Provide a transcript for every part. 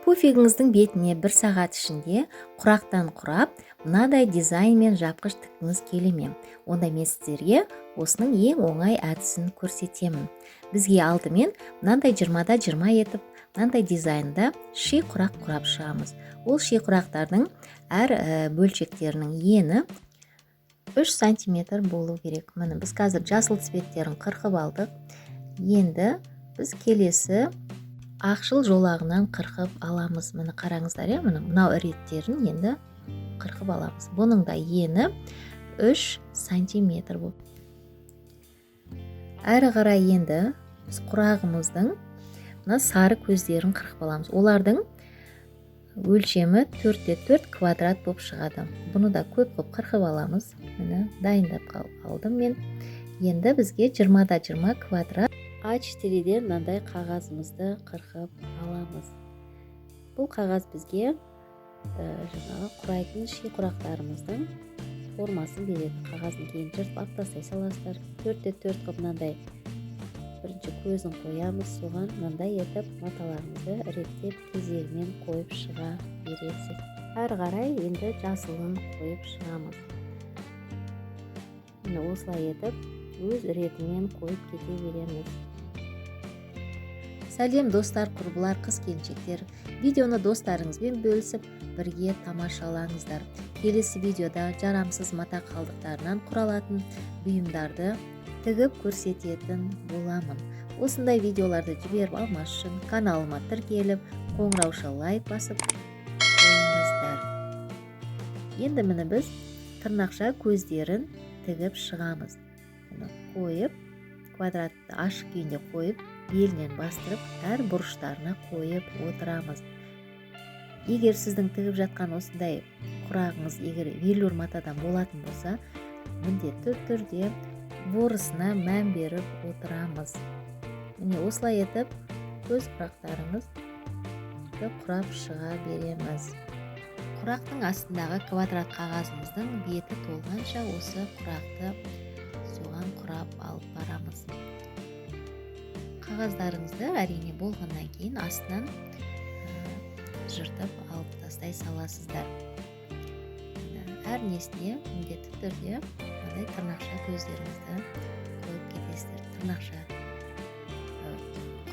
Пуфигіңіздің бетіне 1 сағат ішінде құрақтан құрап, мынадай дизайнмен жапқыш тіккіңіз келе ме? Онда мен сіздерге осының ең оңай әдісін көрсетемін. Бізге алдымен мынандай 20-да 20 етіп, мынандай дизайнда ши құрақ құрап шығамыз. Ол ши құрақтардың әр бөлшектерінің ені 3 см болу керек. Міне біз қазір жасыл цветтерін қырқып алдық. Енді біз келесі ақшыл жолағынан қырқып аламыз. Міне қараңыздар, мынау реттерін енді қырқып аламыз. Бұның да ені 3 см болып. Әрі қарай енді біз құрағымыздың мына сары көздерін қырқып аламыз. Олардың өлшемі 4×4 квадрат болып шығады. Бұны да көп қырқып аламыз. Міне дайындап алдым мен. Енді бізге 20-да 20 квадрат А4-ден мынандай қағазымызды қырқып аламыз. Бұл қағаз бізге құрайтын ши құрақтарымыздың формасын береді. Қағазын кейін жыртып алып тастай саласыздар. 4×4 қылып мынандай бірінші көзін қоямыз. Соған мынандай етіп маталарымызды реттеп кезегімен қойып шыға бересіз. Әрі қарай енді жасылын қойып шығамыз. Міне осылай етіп өз ретімен қойып кете береміз. Сәлем достар, құрбылар, қыз-келіншектер. Видеоны достарыңызбен бөлісіп, бірге тамашалаңыздар. Келесі видеода жарамсыз мата қалдықтарынан құралатын бұйымдарды тігіп көрсететін боламын. Осындай видеоларды жіберіп алмас үшін каналыма тіркеліп, қоңырауша лайк басып қойыңыздар. Енді міне біз тырнақша көздерін тігіп шығамыз. Бұны қойып, квадратты ашық күйінде қойып, белінен бастырып, әр бұрыштарына қойып отырамыз. Егер сіздің тігіп жатқан осындай құрағыңыз егер велюр матадан болатын болса, міндетті түрде борысына мән беріп отырамыз. Міне осылай етіп, көз құрақтарымызды құрап шыға береміз. Құрақтың астындағы квадрат қағазымыздың беті толғанша осы құрақты соған құрап алып барамыз. Қағаздарыңызды әрине болғаннан кейін астынан жыртып алып тастай саласыздар. Әр несіне міндетті түрде мынандай тырнақша көздеріңізді қойып кетесіздер. Тырнақша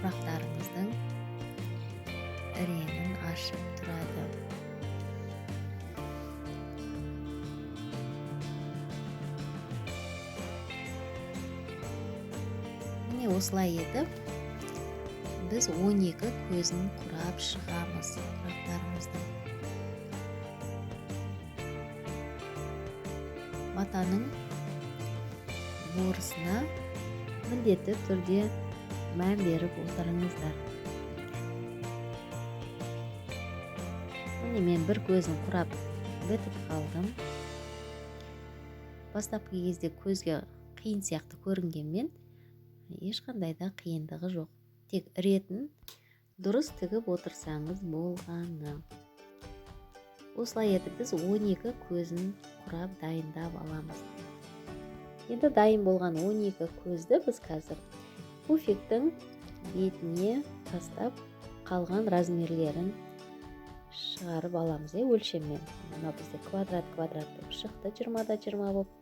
құрақтарыңыздың реңін ашып тұрады. Міне осылай етіп біз 12 көзін құрап шығамыз құрақтарымыздың. Матаның борысына міндетті түрде мән беріп отырыңыздар. Міне мен бір көзін құрап бітіп қалдым. Бастапқы кезде көзге қиын сияқты көрінгенмен ешқандай да қиындығы жоқ. Тек ретін дұрыс тігіп отырсаңыз болғаны. Осылай етіп біз 12 көзін құрап дайындап аламыз. Енді дайын болған 12 көзді біз қазір пуфиктің бетіне тастап қалған размерлерін шығарып аламыз. Өлшеммен. Мына бізде квадрат болып шықты, 20-да 20 болып.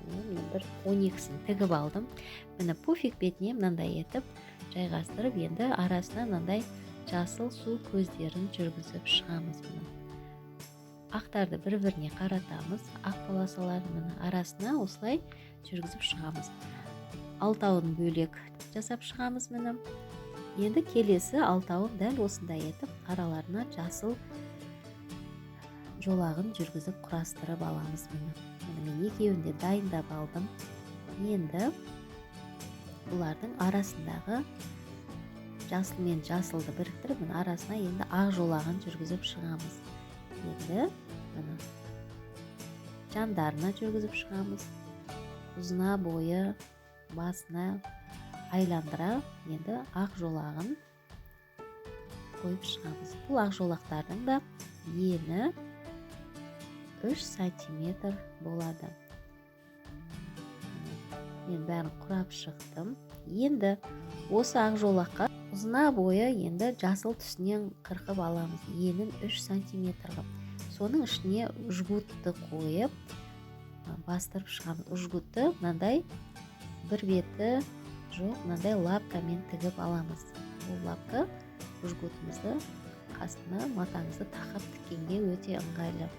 Мен бір 12-сін тігіп алдым. Міне пуфик бетіне мынандай етіп жайғастырып, енді арасына мынандай жасыл су көздерін жүргізіп шығамыз. Ақтарды бір-біріне қаратамыз. Ақ полосаларын арасына осылай жүргізіп шығамыз. Алтауын бөлек жасап шығамыз. Енді келесі алтауын дәл осындай етіп араларына жасыл жолағын жүргізіп құрастырып аламыз. Мен екеуінде дайындап алдым. Енді бұлардың арасындағы жасыл мен жасылды біріктіріп, арасына енді ақ жолағын жүргізіп шығамыз. Енді жандарына жүргізіп шығамыз. Ұзына бойы басына айландыра енді ақ жолағын қойып шығамыз. Бұл ақ жолақтардың да ені 3 см болады. Мен бәрін құрап шықтым. Енді осы ақ жолаққа ұзына бойы енді жасыл түсінен қырқып аламыз. Енін 3 сантиметр қылып. Соның ішіне жгутты қойып бастырып шығамыз. Жгутты мынандай бір беті жоқ, мынандай лапкамен тігіп аламыз. Бұл лапка жгутымызды қасына матаңызды тақап тіккенге өте ыңғайлы.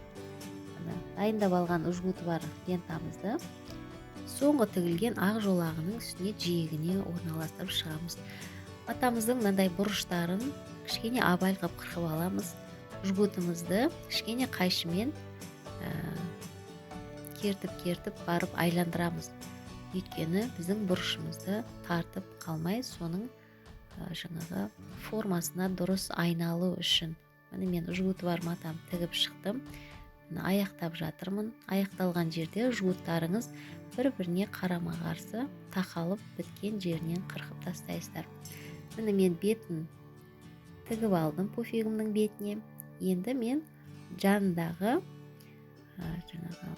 Дайындап алған жгуты бар лентамызды соңғы тігілген ақ жолағының үстіне жиегіне орналастырып шығамыз. Матамыздың мынандай бұрыштарын кішкене абай қылып қырқып аламыз. Жгутымызды кішкене қайшымен кертіп барып айландырамыз. Өйткені біздің бұрышымызды тартып қалмай, соның жаңағы формасына дұрыс айналу үшін. Міне мен жгуты бар матам тігіп шықтым. Аяқтап жатырмын. Аяқталған жерде жгуттарыңыз бір-біріне қарама-қарсы тақалып біткен жерінен қырқып тастайсыздар. Міне мен бетін тігіп алдым, пуфигімнің бетіне. Енді мен жанындағы жаңағы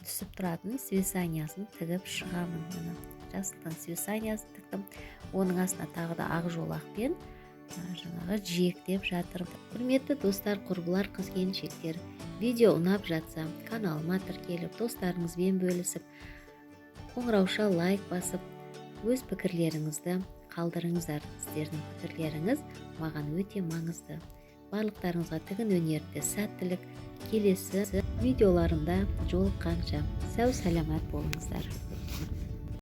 түсіп тұратын свисаниясын тігіп шығамын. Жастықтың свисаниясын тіктім. Оның астына тағы да ақ жолақпен жаңағы жиектеп жатырмын. Құрметті достар, құрбылар, қыз-келіншектер, видео ұнап жатса, каналыма тіркеліп, достарыңызбен бөлісіп, қоңырауша лайк басып, өз пікірлеріңізді қалдырыңыздар. Сіздердің пікірлеріңіз маған өте маңызды. Барлықтарыңызға тігін өнерінде сәттілік, келесі видеоларымда жолыққанша сау саламат болыңыздар.